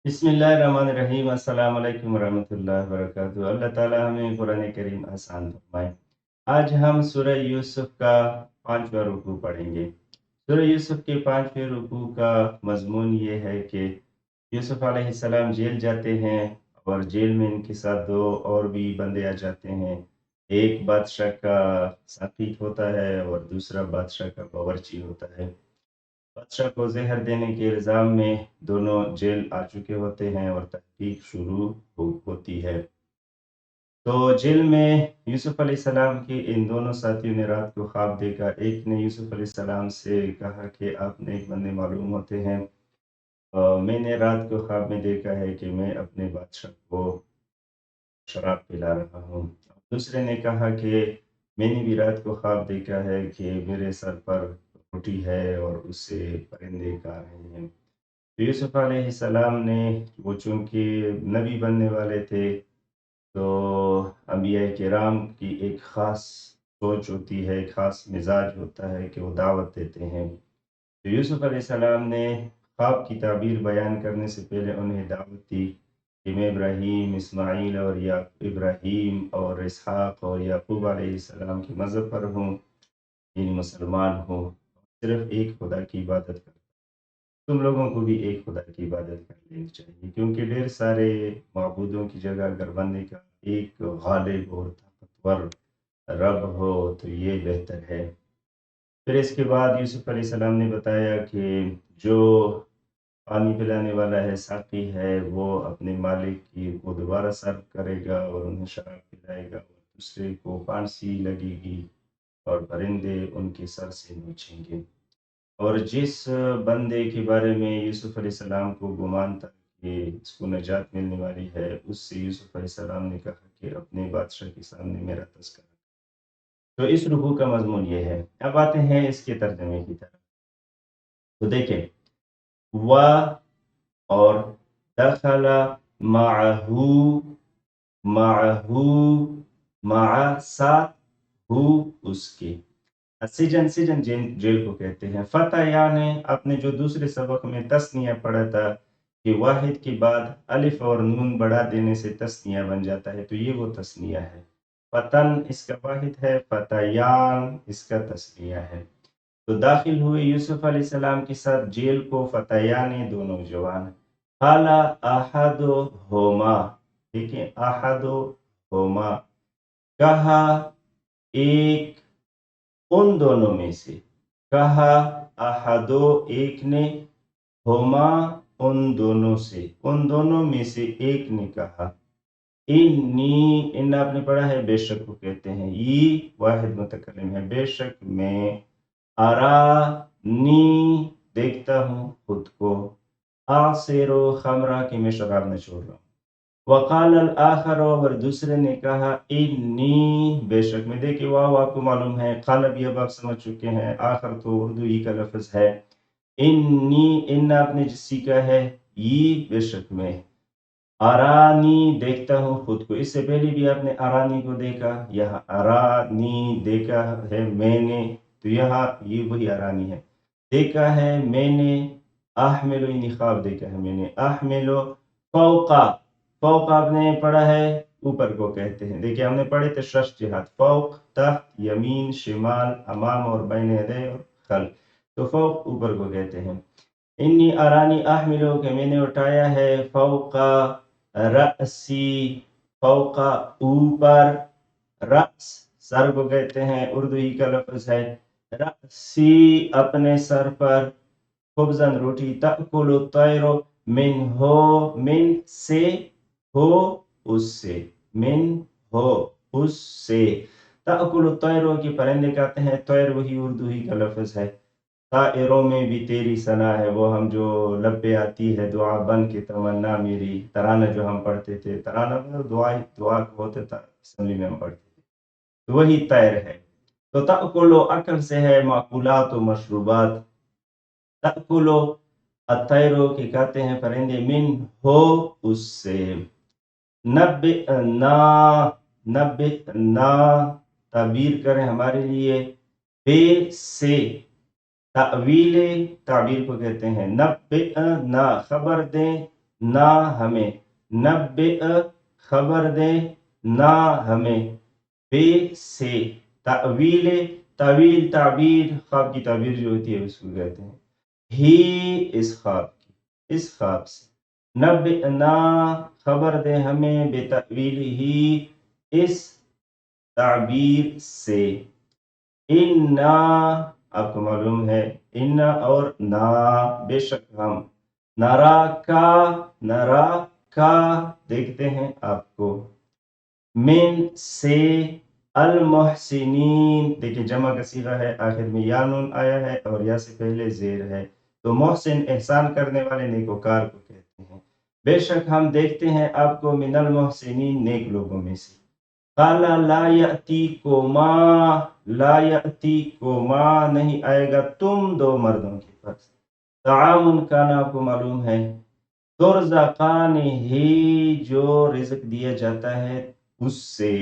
بسم اللہ الرحمن الرحیم السلام علیکم ورحمۃ اللہ وبرکاتہ۔ اللہ تعالیٰ ہمیں قرآن کریم آسان فرمائے۔ آج ہم سورہ یوسف کا 5واں رکوع پڑھیں گے۔ سورہ یوسف کے 5ویں رکوع کا مضمون یہ ہے کہ یوسف علیہ السلام جیل جاتے ہیں اور جیل میں ان کے ساتھ دو اور بھی بندے آ جاتے ہیں۔ ایک بادشاہ کا ساقی ہوتا ہے اور دوسرا بادشاہ کا باورچی ہوتا ہے۔ بادشاہ کو زہر دینے کے الزام میں دونوں جیل آ چکے ہوتے ہیں اور تحقیق شروع ہوتی ہے۔ تو جیل میں یوسف علیہ السلام کے ان دونوں ساتھیوں نے رات کو خواب دیکھا۔ ایک نے یوسف علیہ السلام سے کہا کہ آپ نیک بندے معلوم ہوتے ہیں، میں نے رات کو خواب میں دیکھا ہے کہ میں اپنے بادشاہ کو شراب پلا رہا ہوں۔ دوسرے نے کہا کہ میں نے بھی رات کو خواب دیکھا ہے کہ میرے سر پر روٹی ہے اور اس سے پرندے کھا رہے ہیں۔ یوسف علیہ السلام نے، وہ چونکہ نبی بننے والے تھے، تو انبیاء کرام کی ایک خاص سوچ ہوتی ہے، ایک خاص مزاج ہوتا ہے کہ وہ دعوت دیتے ہیں۔ تو یوسف علیہ السلام نے خواب کی تعبیر بیان کرنے سے پہلے انہیں دعوت دی کہ میں ابراہیم، اسماعیل اور ابراہیم اور اسحاق اور یعقوب علیہ السلام کے مذہب پر ہوں، یعنی مسلمان ہوں، صرف ایک خدا کی عبادت کرتا ہوں۔ تم لوگوں کو بھی ایک خدا کی عبادت کر لینی چاہیے، کیونکہ ڈھیر سارے معبودوں کی جگہ اگر بننے کا ایک غالب اور طاقتور رب ہو تو یہ بہتر ہے۔ پھر اس کے بعد یوسف علیہ السلام نے بتایا کہ جو پانی پلانے والا ہے، ساقی ہے، وہ اپنے مالک کی کو دوبارہ سرو کرے گا اور انہیں شراب پلائے گا، اور دوسرے کو پھانسی لگے گی اور پرندے ان کے سر سے نوچیں گے۔ اور جس بندے کے بارے میں یوسف علیہ السلام کو گمان تھا کہ اس کو نجات ملنے والی ہے، اس سے یوسف علیہ السلام نے کہا کہ اپنے بادشاہ کے سامنے میرا تذکرہ۔ تو اس رکوع کا مضمون یہ ہے۔ اب آتے ہیں اس کے ترجمے کی طرف۔ تو دیکھیں، و اور دخل معہو، معہو، مع ساتھ، ہو اس کے، سجن، سجن جیل کو کہتے ہیں۔ فتح یعنی آپ نے جو دوسرے سبق میں تثنیہ پڑھا تھا کہ واحد کے بعد الف اور نون بڑھا دینے سے تثنیہ بن جاتا ہے، تو یہ وہ تثنیہ ہے۔ فتن اس کا واحد ہے، فتیان اس کا تثنیہ ہے۔ تو داخل ہوئے یوسف علیہ السلام کے ساتھ جیل کو فتیان، دو نوجوان۔ قال احدہما، دیکھیں احدہما، کہا ایک ان دونوں میں سے، کہا احدو ایک نے، ہما ان دونوں سے، ان دونوں میں سے ایک نے کہا، انی، ان آپ نے پڑھا ہے بے شک کو کہتے ہیں، یہ واحد متکلم ہے، بے شک میں، ارانی دیکھتا ہوں خود کو، آصر خمرہ کہ میں شراب نہ چھوڑ رہا ہوں۔ وقال الآخر، اور دوسرے نے کہا، انی بے شک میں، دیکھیں واو آپ کو معلوم ہے، قال بھی اب آپ سمجھ چکے ہیں، آخر تو اردو ہی کا لفظ ہے۔ انی، ان آپ نے جس سیکھا ہے، یہ بے شک میں، ارانی دیکھتا ہوں خود کو، اس سے پہلے بھی آپ نے ارانی کو دیکھا، یہاں ارانی دیکھا ہے میں نے، تو یہاں یہ وہی ارانی ہے، دیکھا ہے میں نے، احملو انی خواب دیکھا ہے میں نے، احملو فوقا، فوق آپ نے پڑھا ہے اوپر کو کہتے ہیں، دیکھیں ہم نے پڑھے تھے شش جہات، فوق تحت، یمین شمال، امام اور بین یدی اور خلف، تو فوق اوپر کو کہتے ہیں۔ انی ارانی احملو کہ میں نے اٹھایا ہے، فوقا رأسی، فوقا اوپر، رأس سر کو کہتے ہیں، اردو ہی کا لفظ ہے، رأسی اپنے سر پر، خبزن روٹی، تأکل الطیر من ہو، من سے، ہو اس سے، من ہو اس سے، تأکل الطیر کی پرندے کہتے ہیں، طیر وہی اردو ہی کا لفظ ہے۔ طائروں میں بھی تیری ثنا ہے، وہ ہم جو لب پہ آتی ہے دعا بن کے تمنا میری، ترانہ جو ہم پڑھتے تھے، ترانہ میں دعا ہوتا تھا، اسمبلی میں ہم پڑھتے تھے، تو وہی طیر ہے۔ تو تأکلو اکل سے ہے، معقولات و مشروبات، تأکلو الطیرو کی کہتے ہیں پرندے، من ہو اس سے، نبئنا، نبئنا تعبیر کریں ہمارے لیے، بے سے، تعویل تعبیر کو کہتے ہیں، نبئنا خبر دیں، نہ ہمیں، نبئ خبر دے، نہ ہمیں، بے سے تعویل، تعویل تعبیر، خواب کی تعبیر جو ہوتی ہے اس کو کہتے ہیں، ہی اس خواب کی، اس خواب سے، نبئنا خبر دے ہمیں، بے تعویل ہی اس تعبیر سے، انا آپ کو معلوم ہے انا اور نا، بے شک ہم، نرا کا دیکھتے ہیں آپ کو، من سے، المحسنین دیکھیں جمع کا صیغہ ہے، آخر میں یا نون آیا ہے اور یا سے پہلے زیر ہے، تو محسن احسان کرنے والے نیکوکار کو کہتے ہیں، بے شک ہم دیکھتے ہیں آپ کو، من المحسنین نیک لوگوں میں سے، قال لا یأتیکما، لا یأتیکما نہیں آئے گا تم دو مردوں کے پاس، طعام کھانا آپ کو معلوم ہے، ترزقان ہی جو رزق دیا جاتا ہے اس سے،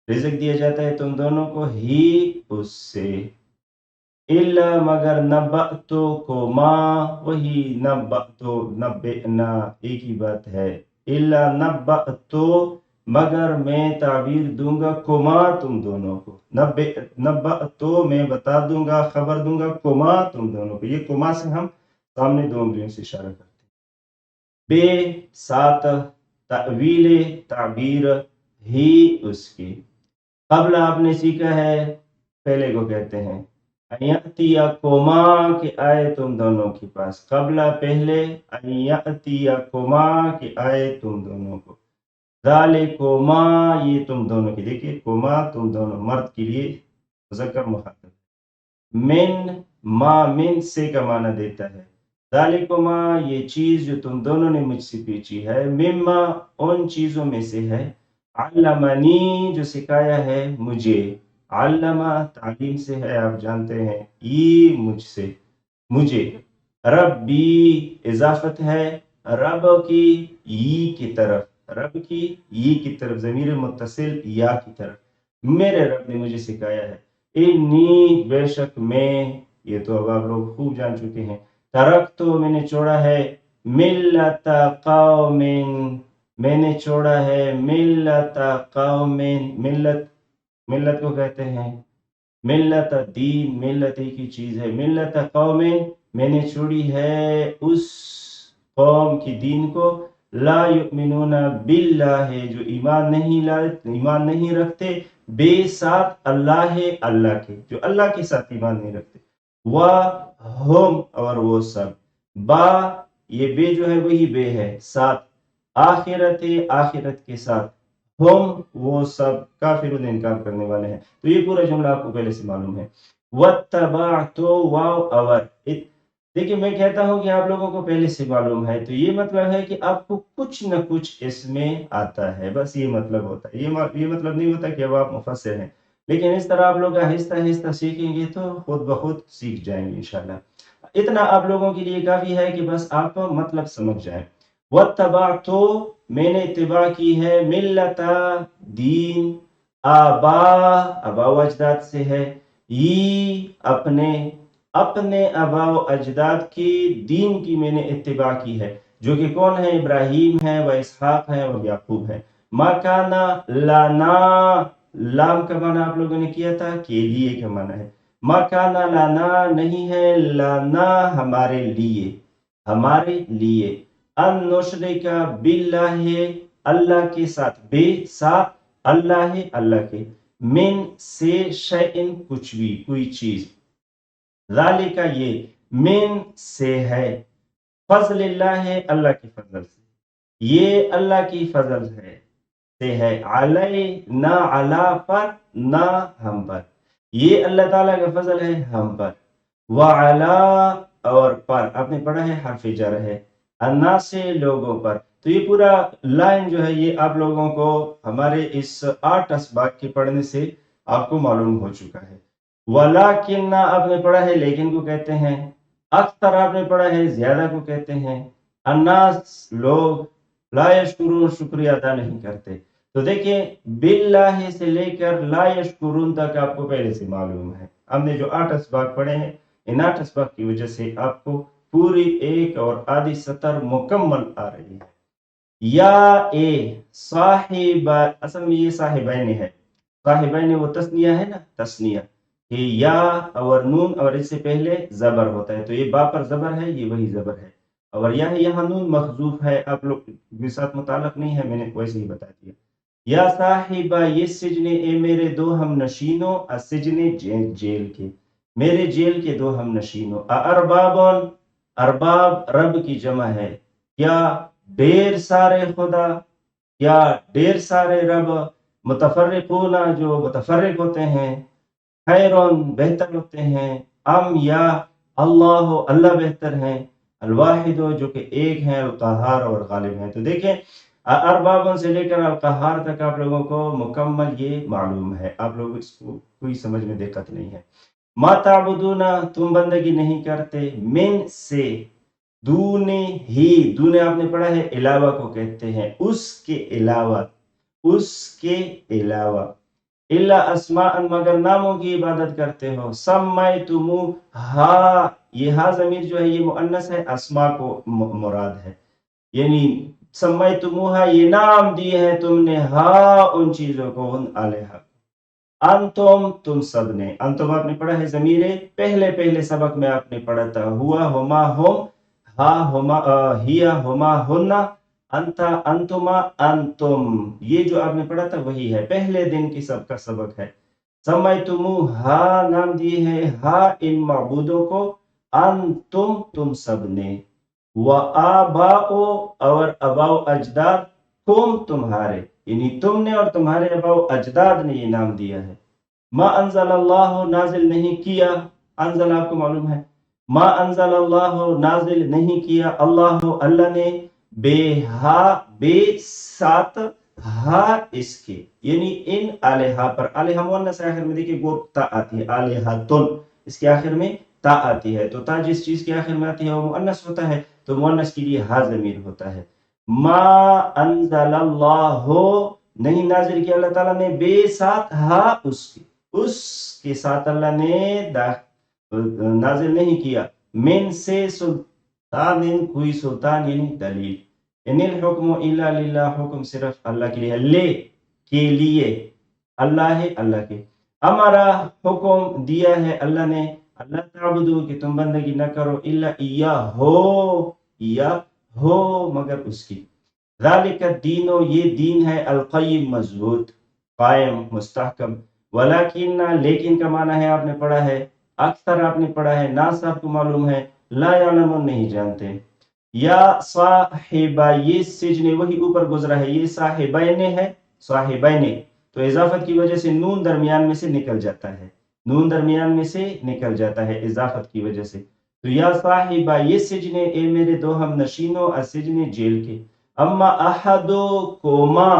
رزق دیا جاتا ہے تم دونوں کو ہی اس سے، الا مگر نبأتو کو ماں، وہی نبأتو نبئنا ایک ہی بات ہے، الا نبأتو مگر میں تعبیر دوں گا کما تم دونوں کو، نبأتو میں بتا دوں گا، خبر دوں گا کما تم دونوں کو، یہ کما سے ہم سامنے دو انگلیوں سے اشارہ کرتے ہیں، بے ساتھ تعویل تعبیر ہی اس کی، قبل آپ نے سیکھا ہے پہلے کو کہتے ہیں، ایاتیکما کہ آئے تم دونوں کے پاس، قبل پہلے، ایاتیکما کہ آئے تم دونوں کو، ذالکما یہ تم دونوں کی، دیکھیے کما تم دونوں مرد کے لیے مذکر مخاطب، من ما من سے کا معنی دیتا ہے، ذالکما یہ چیز جو تم دونوں نے مجھ سے پوچھی ہے، مما ان چیزوں میں سے ہے، علمنی جو سکھایا ہے مجھے، علمہ تعلیم سے ہے آپ جانتے ہیں، یہ مجھ سے مجھے، ربی اضافت ہے رب کی ی کی طرف، رب کی ی کی طرف، ضمیر متصل یا کی طرف، میرے رب نے مجھے سکھایا ہے، انی بے شک میں، یہ تو اب آپ لوگ خوب جان چکے ہیں، ترک تو میں نے چھوڑا ہے، ملت قوم میں نے چھوڑا ہے، ملت قوم، ملت کو کہتے ہیں ملت دین، ملت ایک ہی چیز ہے، ملت قوم میں نے چھوڑی ہے اس قوم کی دین کو، لا یؤمنون باللہ جو ایمان نہیں رکھتے، بے ساتھ اللہ کے، جو اللہ کے ساتھ ایمان نہیں رکھتے، وَهُمْ اور وہ سب، با یہ بے جو ہے وہی بے ہے، ساتھ آخرت کے ساتھ، ہم وہ سب کافرون انکار کرنے والے ہیں، تو یہ پورا جملہ آپ کو پہلے سے معلوم ہے، وَاتَّبَعْتُ واو اور، دیکھیں میں کہتا ہوں کہ آپ لوگوں کو پہلے سے معلوم ہے، تو یہ مطلب ہے کہ آپ کو کچھ نہ کچھ اس میں آتا ہے، بس یہ مطلب ہوتا ہے، یہ مطلب نہیں ہوتا کہ اب آپ مفسر ہیں، لیکن اس طرح آپ لوگ آہستہ آہستہ سیکھیں گے تو خود بخود سیکھ جائیں گے انشاءاللہ، اتنا آپ لوگوں کے لیے کافی ہے کہ بس آپ مطلب سمجھ جائیں، وَاتَّبَعْتُ میں نے اتباع کی ہے، ملتا دین، آبا و اجداد سے ہے، یہ اپنے آبا و اجداد کی دین کی میں نے اتباع کی ہے، جو کہ کون ہے، ابراہیم ہے و اسحاق ہے اور یعقوب ہے، ما کانا لانا، لام کا معنی آپ لوگوں نے کیا تھا کے لیے کا معنی ہے، ما کانا لانا نہیں ہے، لانا ہمارے لیے، ان نشرک باللہ اللہ کے ساتھ، بے ساتھ اللہ کے، من سے شیئن کچھ بھی کوئی چیز، ذالک یہ من سے ہے، فضل اللہ ہے اللہ کی فضل سے، یہ اللہ کی فضل سے ہے، علینا علا پر نہ ہم پر، یہ اللہ تعالیٰ کا فضل ہے ہم پر، وعلا اور پر آپ نے پڑھا ہے حرف جر ہے، انا سے لوگوں پر، تو یہ پورا لائن جو ہے یہ آپ لوگوں کو ہمارے اس 8 اسباق کے پڑھنے سے آپ کو معلوم ہو چکا ہے، ولیکن آپ نے پڑھا ہے لیکن کو کہتے ہیں، اکثر آپ نے پڑھا ہے زیادہ کو کہتے ہیں، الناس لوگ، لا یشکرون شکریہ ادا نہیں کرتے، تو دیکھیں باللہ سے لے کر لا یشکرون تک آپ کو پہلے سے معلوم ہے، ہم نے جو 8 اسباق پڑھے ہیں ان 8 اسباق کی وجہ سے آپ کو پوری ایک اور آدھی سطر مکمل آ رہی ہے. یا اے صاحب، اصل میں یہ صاحبین ہے. صاحبین وہ تسنیہ ہے نا، تسنیہ کہ یا اور نون اور اس سے پہلے زبر ہوتا ہے، تو یہ با پر زبر ہے، یہ وہی زبر ہے. اور یہاں نون محذوف ہے، آپ لوگ کے ساتھ متعلق نہیں ہے، میں نے ویسے ہی بتا دیا. یا صاحبہ یہ سجن، اے میرے دو ہم نشینوں، السجن جیل کے، میرے جیل کے دو ہم نشینوں. اربابن، ارباب رب کی جمع ہے. کیا ڈھیر سارے خدا، کیا ڈھیر سارے رب، متفرقون جو متفرق ہوتے ہیں، خیرون بہتر ہوتے ہیں، ام یا اللہ اللہ بہتر ہیں، الواحد جو کہ ایک ہیں، القہار اور غالب ہیں. تو دیکھیں اربابوں سے لے کر القہار تک آپ لوگوں کو مکمل یہ معلوم ہے، آپ لوگ اس کو کوئی سمجھ میں دقت نہیں ہے. ما تعبدون تم بندگی نہیں کرتے، من سے، دونے ہی، دونے آپ نے پڑھا ہے علاوہ کو کہتے ہیں، اس کے علاوہ، اس کے علاوہ، الا اسماء مگر ناموں کی عبادت کرتے ہو، سمیتمو ہا، یہ ہا ضمیر جو ہے یہ مؤنث ہے، اسماء کو مراد ہے، یعنی سمیتموہا یہ نام دیے ہیں تم نے، ہا ان چیزوں کو، ان الہا. انتم تم سب نے، انتم آپ نے پڑھا ہے ضمیر پہلے سبق میں آپ نے پڑھا تھا، ہوا ہما ہم، ہا ہما ہیا ہما ہننا، انتا انتما انتم، یہ جو آپ نے پڑھا تھا وہی ہے، پہلے دن کی سب کا سبق ہے. سمیتمو ہا نام دیے ہیں ہا ان معبودوں کو، انتم تم سب نے، وآباؤ اور اباؤ اجداد، تمہارے، یعنی تم نے اور تمہارے اباؤ اجداد نے یہ نام دیا ہے. ما انزل اللہ نازل نہیں کیا، انزل آپ کو معلوم ہے، ما انزل اللہ نازل نہیں کیا اللہ اللہ نے، بے ہا بے ساتھ ہا اس کے، یعنی ان الہا پر، الہا مؤنث آخر میں دیکھیں وہ تا آتی ہے، الہاتن اس کے آخر میں تا آتی ہے، تو تا جس چیز کے آخر میں آتی ہے وہ مؤنث ہوتا ہے، تو مؤنث کے لیے ہا ضمیر ہوتا ہے. ما انزل اللہ نہیں نازل کیا اللہ تعالیٰ نے، بے ساتھ ہا اس کے ساتھ اللہ نے نازل نہیں کیا، من سے سلطان کوئی سلطان یعنی دلیل. ان الحکم الا للہ، حکم صرف اللہ کے لیے، لے کے لیے، اللہ ہے اللہ کے. ہمارا حکم دیا ہے اللہ نے، اللہ تعبدو کہ تم بندگی نہ کرو، الا یا ہو مگر اس کی. ذالک الدین، یہ دین ہے، القیم مضبوط، قائم مستحکم. ولیکن لیکن کا معنی ہے آپ نے پڑھا ہے، اکثر آپ نے پڑھا ہے، ناس آپ کو معلوم ہے، لا یعلمون نہیں جانتے. یا صاحبہ یہ سجن، وہی اوپر گزرا ہے، یہ صاحبین ہے، صاحبین، تو اضافت کی وجہ سے نون درمیان میں سے نکل جاتا ہے، نون درمیان میں سے نکل جاتا ہے اضافت کی وجہ سے. تو یا صاحبہ یہ سجن، اے میرے دو ہم نشینوں، السجن جیل کے. اما احدو کوما،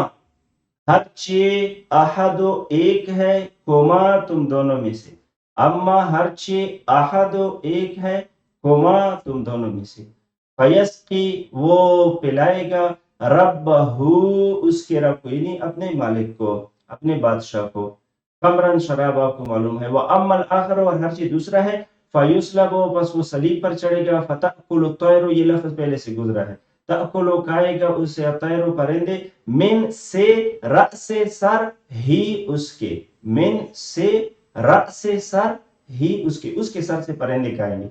ہر چے احدو ایک ہے، کوما تم دونوں میں سے، اما ہر چے احدو ایک ہے، کوما تم دونوں میں سے. فیسقی وہ پلائے گا، ربہ اس کے رب کو، یعنی اپنے مالک کو، اپنے بادشاہ کو، خمرن شراب آپ کو معلوم ہے. وَأَمَّا الْآخَرُ اور ہر چیز دوسرا ہے، فَيُسْلَبُ بس وہ صلیب پر چڑھے گا، فَتَأْكُلُ الطَّيْرُ یہ لفظ پہلے سے گزرا ہے، تأکلو کھائے گا اسے، الطَّيْرُ پرندے، من سے رأس سر ہی اس کے، من سے رأس سر ہی اس کے سر سے پرندے کھائیں گے.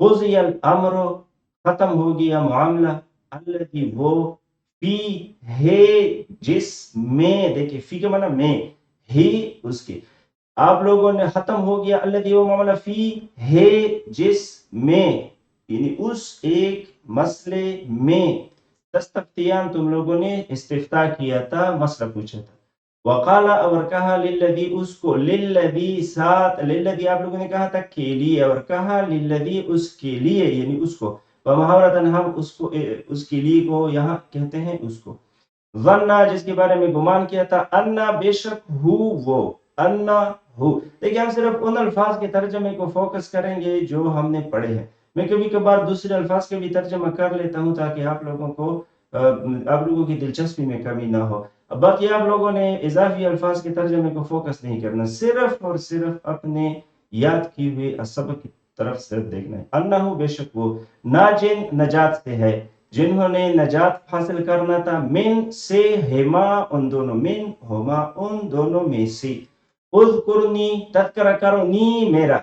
قضی الامر ختم ہو گیا معاملہ، الذی وہ، فی ہے جس میں، دیکھیں فی کا معنی میں، ہی اس کے، آپ لوگوں نے ختم ہو گیا، الذی وہ معاملہ، فی ہے جس میں، یعنی اس ایک مسئلے میں، تستفتیان تم لوگوں نے استفتاء کیا تھا، مسئلہ پوچھا تھا. وقالا اور کہا، للذی اس کو، للذی ساتھ، للذی آپ لوگوں نے کہا تھا کے لیے، اور کہا للذی اس کے لیے، یعنی اس کو، ومحاورتاً ہم اس کو، اس کے لیے کو یہاں کہتے ہیں اس کو، ظنّا جس کے بارے میں گمان کیا تھا، انا بے شک ہو وہ، انا ہو. دیکھیں ہم صرف ان الفاظ کے ترجمے کو فوکس کریں گے جو ہم نے پڑھے ہیں، میں کبھی کبھار دوسرے الفاظ کے بھی ترجمہ کر لیتا ہوں تاکہ آپ لوگوں کو، آپ لوگوں کی دلچسپی میں کمی نہ ہو. باقی آپ لوگوں نے اضافی الفاظ کے ترجمے کو فوکس نہیں کرنا، صرف اور صرف اپنے یاد کی ہوئے سبق طرف سے دیکھنا ہے. انہو بے شک وہ ناجن نجات سے ہے جنہوں نے نجات حاصل کرنا تھا من سے ہما ان دونوں من ہما ان دونوں میں سے. اذکرنی تذکرہ کرو نی میرا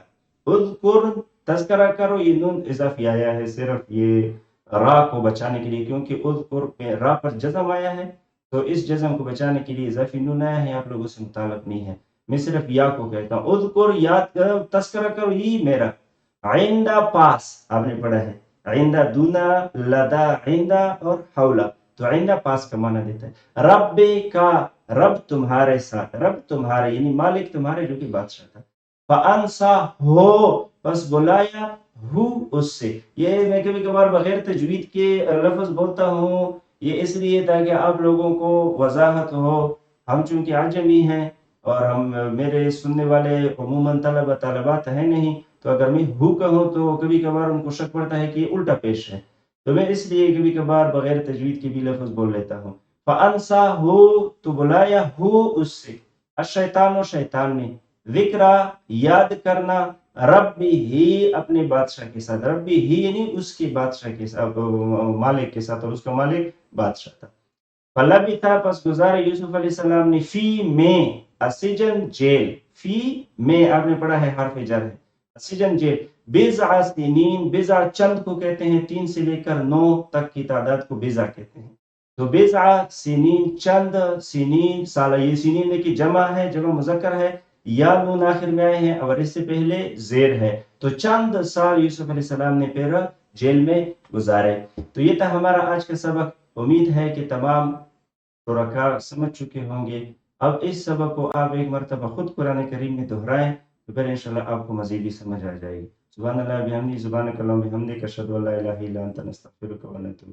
اذکر تذکرہ کرو یہ نون اضافی آیا ہے صرف یہ را کو بچانے کے لیے کیونکہ اذکر میں را پر جزم آیا ہے تو اس جزم کو بچانے کے لیے اضافی نون آیا ہے آپ لوگوں سے متعلق نہیں ہے میں صرف یا کو کہتا ہوں. اذکر یاد کرو تذکرہ کرو یہ میرا عندہ پاس آپ نے پڑھا ہے عندہ دونا لدا عندہ اور حولا تو عندہ پاس کا معنی دیتا ہے. رب کا رب تمہارے ساتھ رب تمہارے یعنی مالک تمہارے جو کہ بادشاہ تھا. فانسا ہو بس بلایا ہو اس سے. یہ میں کبھی کبھار بغیر تجوید کے لفظ بولتا ہوں یہ اس لیے تاکہ آپ لوگوں کو وضاحت ہو. ہم چونکہ عجمی ہیں اور ہم میرے سننے والے عموماً طلبات ہیں نہیں تو اگر میں ہو کہوں تو کبھی کبھار ان کو شک پڑتا ہے کہ یہ الٹا پیش ہے تو میں اس لیے کبھی کبھار بغیر تجوید کے بھی لفظ بول لیتا ہوں. فانسا ہو تو بلایا ہو اس سے الشیطان و شیطان نے ذکرہ یاد کرنا ربی ہی اپنے بادشاہ کے ساتھ ربی ہی یعنی اس کے بادشاہ کے ساتھ مالک کے ساتھ اور اس کا مالک بادشاہ تھا. فلبی تھا پس گزارے یوسف علیہ السلام نے فی میں السجن جیل فی میں آپ نے پڑھا ہے حرف جر ہے السجن جیل بضع سنین بضع چند کو کہتے ہیں 3 سے لے کر 9 تک کی تعداد کو بضع کہتے ہیں تو بضع سنین چند سنین سالہ یہ سنین کی جمع ہے جمع مذکر ہے یا نون آخر میں آئے ہیں اور اس سے پہلے زیر ہے تو چند سال یوسف علیہ السلام نے پھر جیل میں گزارے. تو یہ تھا ہمارا آج کا سبق. امید ہے کہ تمام شرکاء سمجھ چکے ہوں گے. اب اس سبق کو آپ ایک مرتبہ خود قرآن کریم میں دہرائیں تو پھر انشاءاللہ آپ کو مزید ہی سمجھ آ جائے گی. سبحان اللہ بحمدہ سبحانک اللہم بحمدک اشہد ان لا الہ الا انت نستغفرک و نتوب